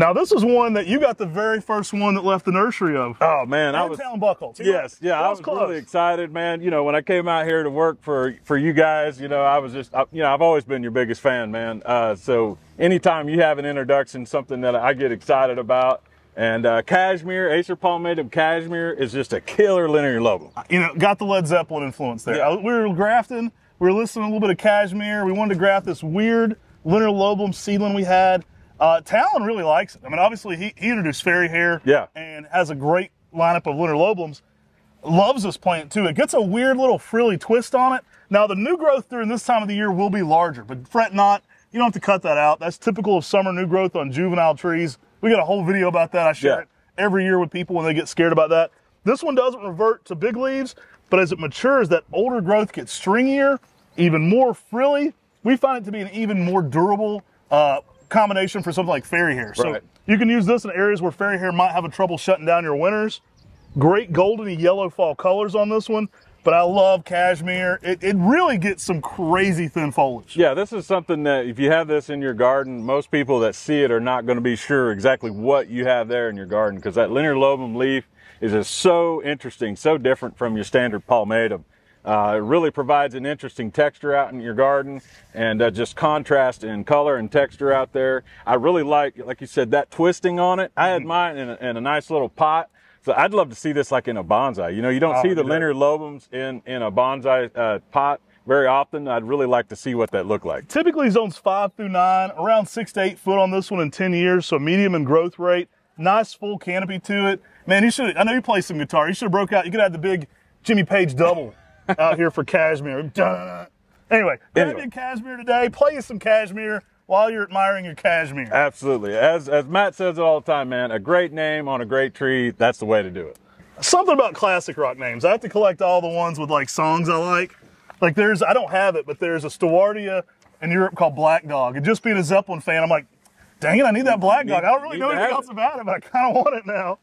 Now this is one that you got the very first one that left the nursery of. Oh man, I was town buckle. Yes, yeah, I was really excited, man. You know, when I came out here to work for you guys, you know, I was just, you know, I've always been your biggest fan, man. So anytime you have an introduction, something that I get excited about. And Cashmere, Acer Palmatum Cashmere is just a killer linear lobum. You know, got the Led Zeppelin influence there. Yeah. We were grafting, we were listening to a little bit of Cashmere. We wanted to graft this weird linear lobum seedling we had. Talon really likes it. I mean, obviously he introduced Fairy Hair, yeah, and has a great lineup of linear lobums. Loves this plant too. It gets a weird little frilly twist on it. Now the new growth during this time of the year will be larger, but fret not. You don't have to cut that out. That's typical of summer new growth on juvenile trees. We got a whole video about that. I share it every year with people when they get scared about that. This one doesn't revert to big leaves, but as it matures, that older growth gets stringier, even more frilly. We find it to be an even more durable combination for something like Fairy Hair. So you can use this in areas where Fairy Hair might have a trouble shutting down your winters. Great goldeny yellow fall colors on this one, but I love Cashmere. It really gets some crazy thin foliage. Yeah, this is something that if you have this in your garden, most people that see it are not going to be sure exactly what you have there in your garden, because that linear lobum leaf is just so interesting, so different from your standard palmatum. It really provides an interesting texture out in your garden, and just contrast in color and texture out there. I really like you said, that twisting on it. I had mine in a nice little pot. So I'd love to see this like in a bonsai. You know, you don't see the linear lobums in a bonsai pot very often. I'd really like to see what that looked like. Typically zones 5 through 9, around 6 to 8 foot on this one in 10 years. So medium in growth rate, nice full canopy to it. Man, you should, I know you play some guitar. You should have broke out. You could have the big Jimmy Page double out here for Cashmere. Anyway, grab your Cashmere today. Play you some Cashmere while you're admiring your Cashmere. Absolutely. As Matt says it all the time, man, a great name on a great tree, that's the way to do it. Something about classic rock names. I have to collect all the ones with like songs I like. Like there's, I don't have it, but there's a Stewardia in Europe called Black Dog. And just being a Zeppelin fan, I'm like, dang it, I need that Black Dog. I don't really know anything else about it, but I kind of want it now.